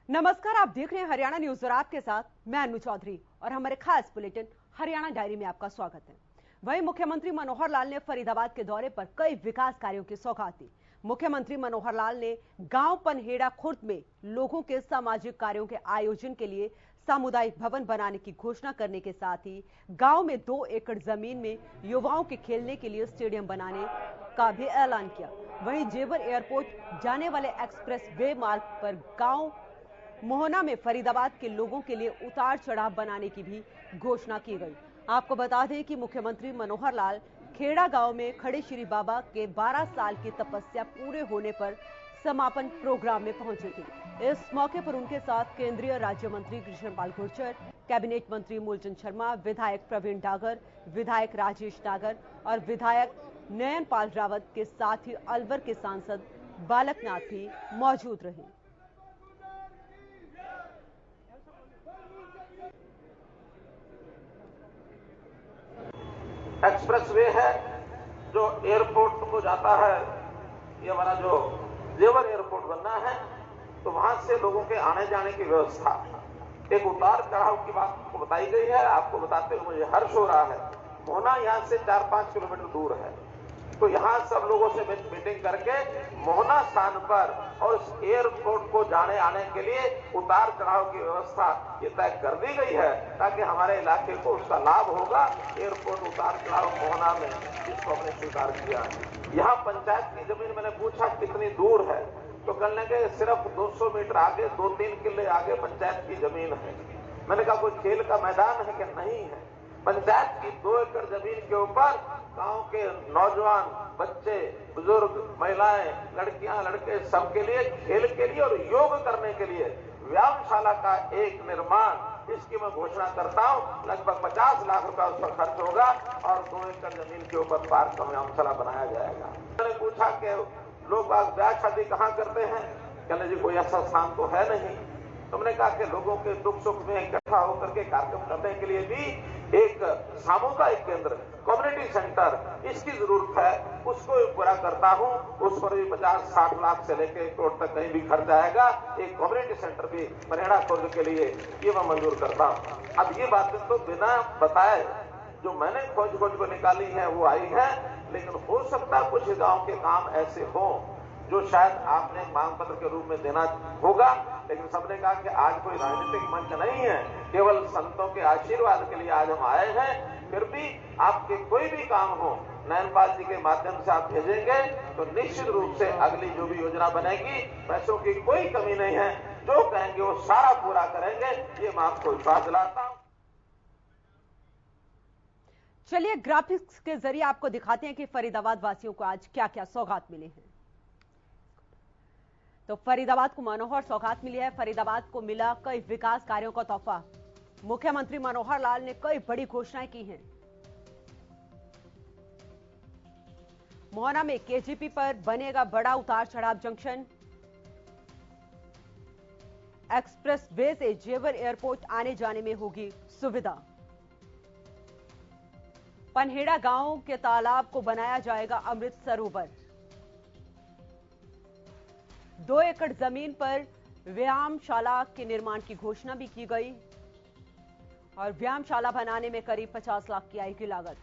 नमस्कार, आप देख रहे हैं हरियाणा न्यूज और आपके साथ मैं अनु चौधरी और हमारे खास बुलेटिन हरियाणा डायरी में आपका स्वागत है। वहीं मुख्यमंत्री मनोहर लाल ने फरीदाबाद के दौरे पर कई विकास कार्यों की सौगात दी। मुख्यमंत्री मनोहर लाल ने गांव पनहेड़ा खुर्द में लोगों के सामाजिक कार्यों के आयोजन के लिए सामुदायिक भवन बनाने की घोषणा करने के साथ ही गांव में 2 एकड़ जमीन में युवाओं के खेलने के लिए स्टेडियम बनाने का भी ऐलान किया। वहीं जेवर एयरपोर्ट जाने वाले एक्सप्रेस वे मार्ग पर गांव मोहना में फरीदाबाद के लोगों के लिए उतार चढ़ाव बनाने की भी घोषणा की गई। आपको बता दें कि मुख्यमंत्री मनोहर लाल खेड़ा गांव में खड़े श्री बाबा के 12 साल की तपस्या पूरे होने पर समापन प्रोग्राम में पहुंचे थे। इस मौके पर उनके साथ केंद्रीय राज्य मंत्री कृष्णपाल गुर्जर, कैबिनेट मंत्री मूलचंद शर्मा, विधायक प्रवीण डागर, विधायक राजेश डागर और विधायक नयनपाल रावत के साथ ही अलवर के सांसद बालकनाथ भी मौजूद रहे। एक्सप्रेस वे है जो एयरपोर्ट को जाता है, ये हमारा जो जेवर एयरपोर्ट बनना है, तो वहां से लोगों के आने जाने की व्यवस्था, एक उतार चढ़ाव की बात आपको बताई गई है। आपको बताते हुए मुझे हर्ष हो रहा है। मोहना यहाँ से 4-5 किलोमीटर दूर है, तो यहाँ सब लोगों से मीटिंग करके मोहना स्थान पर और इस एयरपोर्ट को जाने आने के लिए उतार चढ़ाव की व्यवस्था ये तय कर दी गई है, ताकि हमारे इलाके को उसका लाभ होगा। एयरपोर्ट उतार चढ़ाव मोहना में इसको हमने स्वीकार किया। यहाँ पंचायत की जमीन मैंने पूछा कितनी दूर है, तो कहने के सिर्फ 200 मीटर आगे, 2-3 किले आगे पंचायत की जमीन है। मैंने कहा कोई खेल का मैदान है कि नहीं है? पंचायत की 2 एकड़ जमीन के ऊपर गांव के नौजवान, बच्चे, बुजुर्ग, महिलाएं, लड़कियां, लड़के सबके लिए खेल के लिए और योग करने के लिए व्यायामशाला का एक निर्माण, इसकी मैं घोषणा करता हूं। लगभग 50 लाख रुपया उस पर खर्च होगा और 2 एकड़ जमीन के ऊपर पार्क का व्यायामशाला बनाया जाएगा। मैंने पूछा कि लोग ब्याह शादी कहाँ करते हैं? कहने जी कोई ऐसा स्थान तो है नहीं। तुमने कहा कि लोगों के दुख सुख में इकट्ठा होकर के कार्यक्रम करने के लिए भी एक सामुदायिक केंद्र, कम्युनिटी सेंटर, इसकी जरूरत है। उसको पूरा करता हूं। उस पर भी 50-60 लाख से लेकर 1 करोड़ तक कहीं भी खर्च आएगा। एक कम्युनिटी सेंटर भी पनहेड़ा खुर्द के लिए ये मैं मंजूर करता हूं। अब ये बातें तो बिना बताए जो मैंने खोज को निकाली है वो आई है, लेकिन हो सकता कुछ गांव के काम ऐसे हों जो शायद आपने मांग पत्र के रूप में देना होगा। लेकिन सबने कहा कि आज कोई राजनीतिक मंच नहीं है, केवल संतों के आशीर्वाद के लिए आज हम आए हैं। फिर भी आपके कोई भी काम हो, नयनपाल जी के माध्यम से आप भेजेंगे तो निश्चित रूप से अगली जो भी योजना बनेगी, पैसों की कोई कमी नहीं है। जो कहेंगे वो सारा पूरा करेंगे, ये मैं आपको विश्वास दिलाता हूं। चलिए ग्राफिक्स के जरिए आपको दिखाते हैं कि फरीदाबाद वासियों को आज क्या क्या सौगात मिले हैं। तो फरीदाबाद को मनोहर सौगात मिली है। फरीदाबाद को मिला कई विकास कार्यों का तोहफा। मुख्यमंत्री मनोहर लाल ने कई बड़ी घोषणाएं की हैं। मोहना में केजीपी पर बनेगा बड़ा उतार चढ़ाव जंक्शन। एक्सप्रेस वे से जेवर एयरपोर्ट आने जाने में होगी सुविधा। पनहेड़ा गांव के तालाब को बनाया जाएगा अमृत सरोवर। 2 एकड़ जमीन पर व्यायामशाला के निर्माण की घोषणा भी की गई और व्यायामशाला बनाने में करीब 50 लाख की आएगी लागत।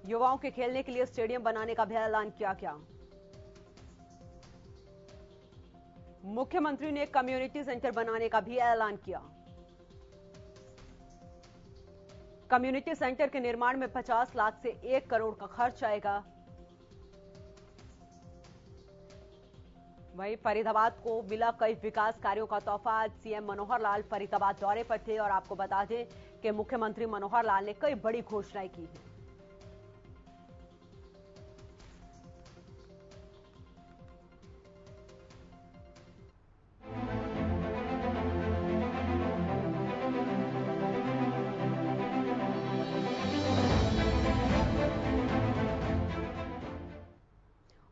युवाओं के खेलने के लिए स्टेडियम बनाने का भी ऐलान किया गया। मुख्यमंत्री ने कम्युनिटी सेंटर बनाने का भी ऐलान किया। कम्युनिटी सेंटर के निर्माण में 50 लाख से 1 करोड़ का खर्च आएगा। वहीं फरीदाबाद को मिला कई विकास कार्यों का तोहफा। आज सीएम मनोहर लाल फरीदाबाद दौरे पर थे और आपको बता दें कि मुख्यमंत्री मनोहर लाल ने कई बड़ी घोषणाएं की हैं।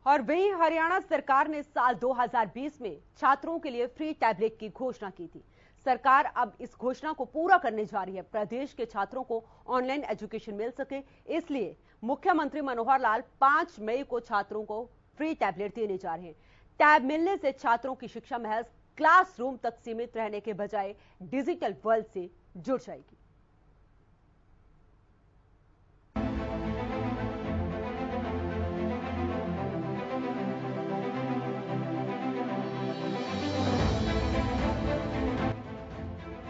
और वहीं हरियाणा सरकार ने साल 2020 में छात्रों के लिए फ्री टैबलेट की घोषणा की थी। सरकार अब इस घोषणा को पूरा करने जा रही है। प्रदेश के छात्रों को ऑनलाइन एजुकेशन मिल सके, इसलिए मुख्यमंत्री मनोहर लाल 5 मई को छात्रों को फ्री टैबलेट देने जा रहे हैं। टैब मिलने से छात्रों की शिक्षा महज क्लासरूम तक सीमित रहने के बजाय डिजिटल वर्ल्ड से जुड़ जाएगी।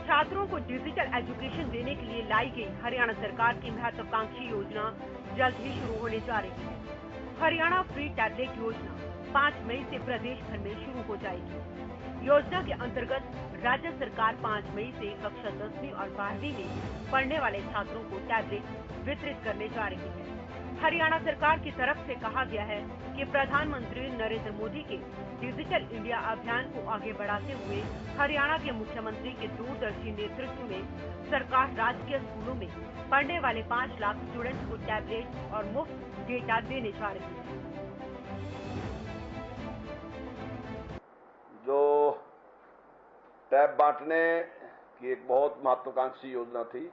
छात्रों को डिजिटल एजुकेशन देने के लिए लाई गई हरियाणा सरकार की महत्वाकांक्षी योजना जल्द ही शुरू होने जा रही है। हरियाणा फ्री टैबलेट योजना 5 मई से प्रदेश भर में शुरू हो जाएगी। योजना के अंतर्गत राज्य सरकार 5 मई से कक्षा 10वीं और 12वीं में पढ़ने वाले छात्रों को टैबलेट वितरित करने जा रही है। हरियाणा सरकार की तरफ से कहा गया है कि प्रधानमंत्री नरेंद्र मोदी के डिजिटल इंडिया अभियान को आगे बढ़ाते हुए हरियाणा के मुख्यमंत्री के दूरदर्शी नेतृत्व में सरकार राजकीय स्कूलों में पढ़ने वाले 5 लाख स्टूडेंट्स को टैबलेट और मुफ्त डेटा देने जा रही है। जो टैब बांटने की एक बहुत महत्वाकांक्षी योजना थी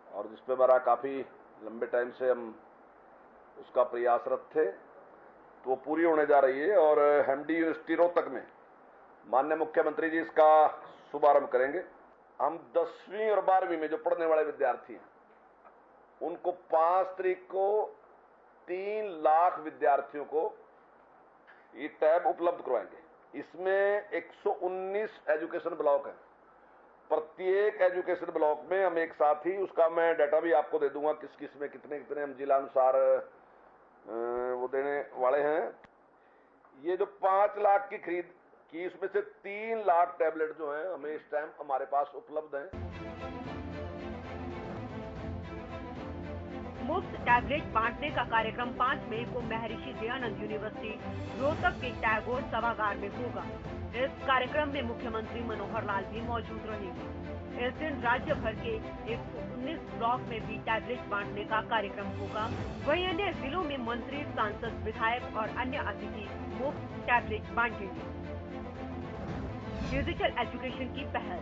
और जिस पे हमारा काफी लंबे टाइम से हम उसका प्रयासरत थे, तो वो पूरी होने जा रही है और एमडी यूनिवर्सिटी रोहतक में माननीय मुख्यमंत्री जी इसका शुभारंभ करेंगे। हम 10वीं और 12वीं में जो पढ़ने वाले विद्यार्थी हैं उनको 5 तारीख को 3 लाख विद्यार्थियों को ये टैब उपलब्ध करवाएंगे। इसमें 119 एजुकेशन ब्लॉक हैं। प्रत्येक एजुकेशन ब्लॉक में हम एक साथ ही उसका मैं डाटा भी आपको दे दूंगा, किस किस में कितने कितने हम जिला अनुसार वो देने वाले हैं। ये जो 5 लाख की खरीद की, उसमें से 3 लाख टैबलेट जो हैं हमें इस टाइम हमारे पास उपलब्ध हैं। मुफ्त टैबलेट बांटने का कार्यक्रम 5 मई को महर्षि दयानंद यूनिवर्सिटी रोहतक के टैगोर सभागार में होगा। इस कार्यक्रम में मुख्यमंत्री मनोहर लाल भी मौजूद रहेंगे। इस दिन राज्य भर के 119 ब्लॉक में भी टैबलेट बांटने का कार्यक्रम होगा। वहीं अन्य जिलों में मंत्री, सांसद, विधायक और अन्य अतिथि मुफ्त टैबलेट बांटेंगे। डिजिटल एजुकेशन की पहल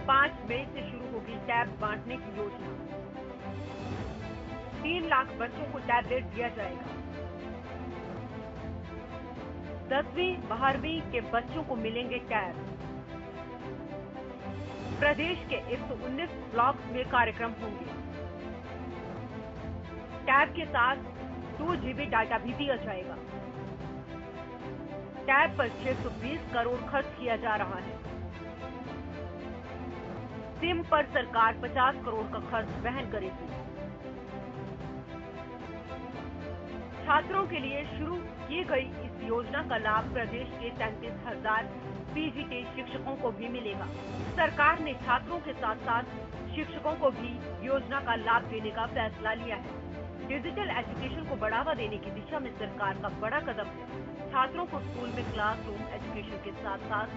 5 मई से शुरू होगी टैब बांटने की योजना। 3 लाख बच्चों को टैबलेट दिया जाएगा। 10वीं 12वीं के बच्चों को मिलेंगे टैब। प्रदेश के 119 ब्लॉक्स में कार्यक्रम होंगे। टैब के साथ 2 GB डाटा भी दिया जाएगा। टैब पर 620 करोड़ खर्च किया जा रहा है। सिम पर सरकार 50 करोड़ का खर्च वहन करेगी। छात्रों के लिए शुरू की गई इस योजना का लाभ प्रदेश के 33,000 पीजीटी शिक्षकों को भी मिलेगा। सरकार ने छात्रों के साथ साथ शिक्षकों को भी योजना का लाभ देने का फैसला लिया है। डिजिटल एजुकेशन को बढ़ावा देने की दिशा में सरकार का बड़ा कदम है। छात्रों को स्कूल में क्लासरूम एजुकेशन के साथ साथ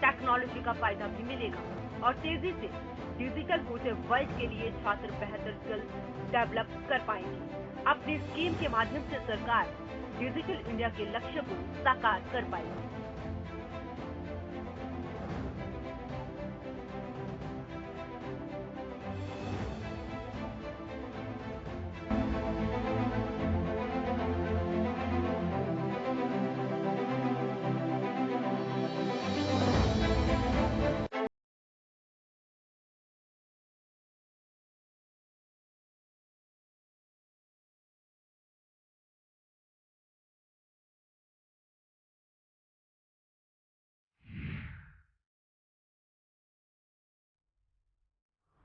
टेक्नोलॉजी का फायदा भी मिलेगा और तेजी से डिजिटल होते वर्ल्ड के लिए छात्र बेहतर स्किल डेवलप कर पाएंगे। अपनी स्कीम के माध्यम से सरकार डिजिटल इंडिया के लक्ष्य को साकार कर पाएगी।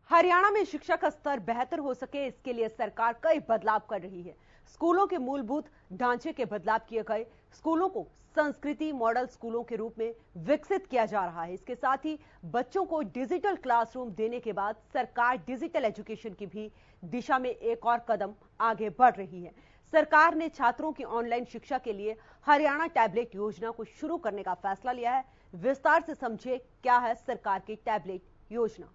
हरियाणा में शिक्षा का स्तर बेहतर हो सके, इसके लिए सरकार कई बदलाव कर रही है। स्कूलों के मूलभूत ढांचे के बदलाव किए गए। स्कूलों को संस्कृति मॉडल स्कूलों के रूप में विकसित किया जा रहा है। इसके साथ ही बच्चों को डिजिटल क्लासरूम देने के बाद सरकार डिजिटल एजुकेशन की भी दिशा में एक और कदम आगे बढ़ रही है। सरकार ने छात्रों की ऑनलाइन शिक्षा के लिए हरियाणा टैबलेट योजना को शुरू करने का फैसला लिया है। विस्तार से समझिए क्या है सरकार की टैबलेट योजना।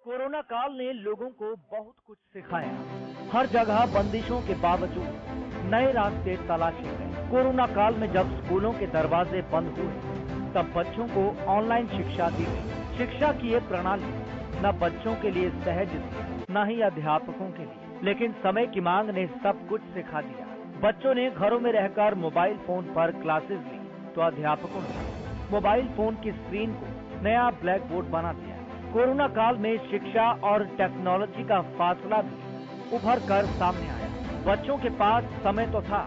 कोरोना काल ने लोगों को बहुत कुछ सिखाया। हर जगह बंदिशों के बावजूद नए रास्ते तलाशे गए। कोरोना काल में जब स्कूलों के दरवाजे बंद हुए तब बच्चों को ऑनलाइन शिक्षा दी गई। शिक्षा की ये प्रणाली न बच्चों के लिए सहज थी, न ही अध्यापकों के लिए, लेकिन समय की मांग ने सब कुछ सिखा दिया। बच्चों ने घरों में रहकर मोबाइल फोन पर क्लासेस ली, तो अध्यापकों ने मोबाइल फोन की स्क्रीन को नया ब्लैक बोर्ड बना दिया। कोरोना काल में शिक्षा और टेक्नोलॉजी का फासला भी उभर कर सामने आया। बच्चों के पास समय तो था,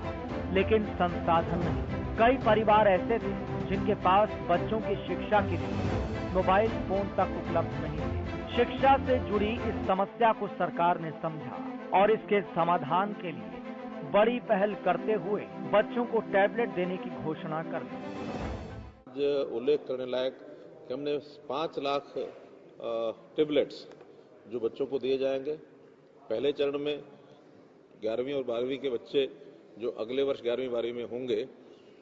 लेकिन संसाधन नहीं। कई परिवार ऐसे थे जिनके पास बच्चों की शिक्षा के लिए मोबाइल फोन तक उपलब्ध नहीं थे। शिक्षा से जुड़ी इस समस्या को सरकार ने समझा और इसके समाधान के लिए बड़ी पहल करते हुए बच्चों को टैबलेट देने की घोषणा कर दी। उल्लेख करने लायक कि हमने 5 लाख टैबलेट्स जो बच्चों को दिए जाएंगे। पहले चरण में 11वीं और 12वीं के बच्चे जो अगले वर्ष 11वीं 12वीं में होंगे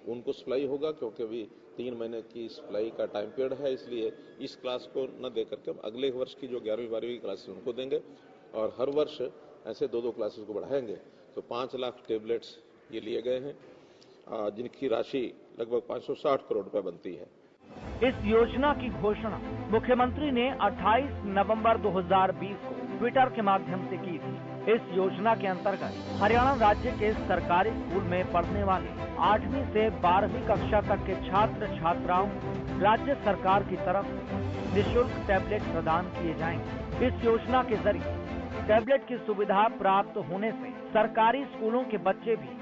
उनको सप्लाई होगा, क्योंकि अभी 3 महीने की सप्लाई का टाइम पीरियड है, इसलिए इस क्लास को न देकर के हम अगले वर्ष की जो 11वीं 12वीं क्लासेस उनको देंगे और हर वर्ष ऐसे 2-2 क्लासेस को बढ़ाएंगे। तो 5 लाख टैबलेट्स ये लिए गए हैं, जिनकी राशि लगभग 560 करोड़ रुपए बनती है। इस योजना की घोषणा मुख्यमंत्री ने 28 नवंबर 2020 को ट्विटर के माध्यम से की थी। इस योजना के अंतर्गत हरियाणा राज्य के सरकारी स्कूल में पढ़ने वाले 8वीं से 12वीं कक्षा तक के छात्र छात्राओं राज्य सरकार की तरफ से निःशुल्क टैबलेट प्रदान किए जाएंगे। इस योजना के जरिए टैबलेट की सुविधा प्राप्त होने से सरकारी स्कूलों के बच्चे भी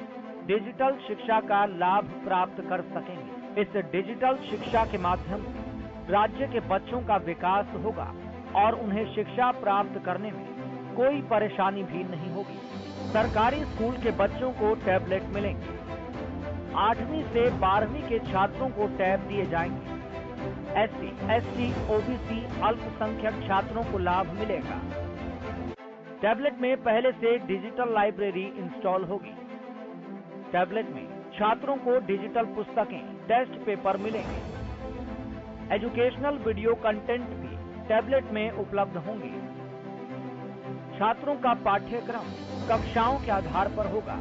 डिजिटल शिक्षा का लाभ प्राप्त कर सकेंगे। इस डिजिटल शिक्षा के माध्यम से राज्य के बच्चों का विकास होगा और उन्हें शिक्षा प्राप्त करने में कोई परेशानी भी नहीं होगी। सरकारी स्कूल के बच्चों को टैबलेट मिलेंगे। 8वीं से 12वीं के छात्रों को टैब दिए जाएंगे। SC, ST, OBC अल्पसंख्यक छात्रों को लाभ मिलेगा। टैबलेट में पहले से डिजिटल लाइब्रेरी इंस्टॉल होगी। टैबलेट में छात्रों को डिजिटल पुस्तकें, टेस्ट पेपर मिलेंगे। एजुकेशनल वीडियो कंटेंट भी टैबलेट में उपलब्ध होंगे। छात्रों का पाठ्यक्रम कक्षाओं के आधार पर होगा।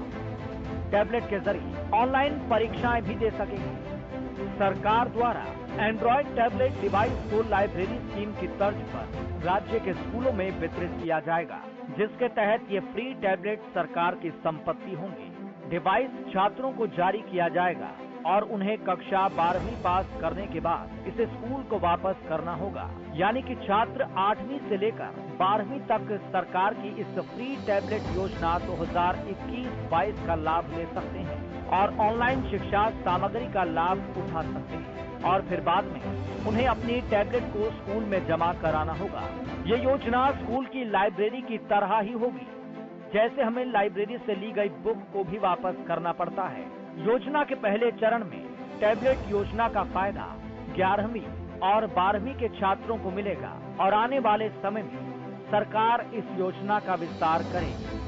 टैबलेट के जरिए ऑनलाइन परीक्षाएं भी दे सकेंगे। सरकार द्वारा एंड्रॉइड टैबलेट डिवाइस को लाइब्रेरी स्कीम की तर्ज पर राज्य के स्कूलों में वितरित किया जाएगा, जिसके तहत ये फ्री टैबलेट सरकार की संपत्ति होंगे। डिवाइस छात्रों को जारी किया जाएगा और उन्हें कक्षा 12वीं पास करने के बाद इसे स्कूल को वापस करना होगा। यानी कि छात्र 8वीं से लेकर 12वीं तक सरकार की इस फ्री टैबलेट योजना 2021-22 का लाभ ले सकते हैं और ऑनलाइन शिक्षा सामग्री का लाभ उठा सकते हैं और फिर बाद में उन्हें अपनी टैबलेट को स्कूल में जमा कराना होगा। ये योजना स्कूल की लाइब्रेरी की तरह ही होगी, जैसे हमें लाइब्रेरी से ली गई बुक को भी वापस करना पड़ता है। योजना के पहले चरण में टैबलेट योजना का फायदा 11वीं और 12वीं के छात्रों को मिलेगा और आने वाले समय में सरकार इस योजना का विस्तार करेगी।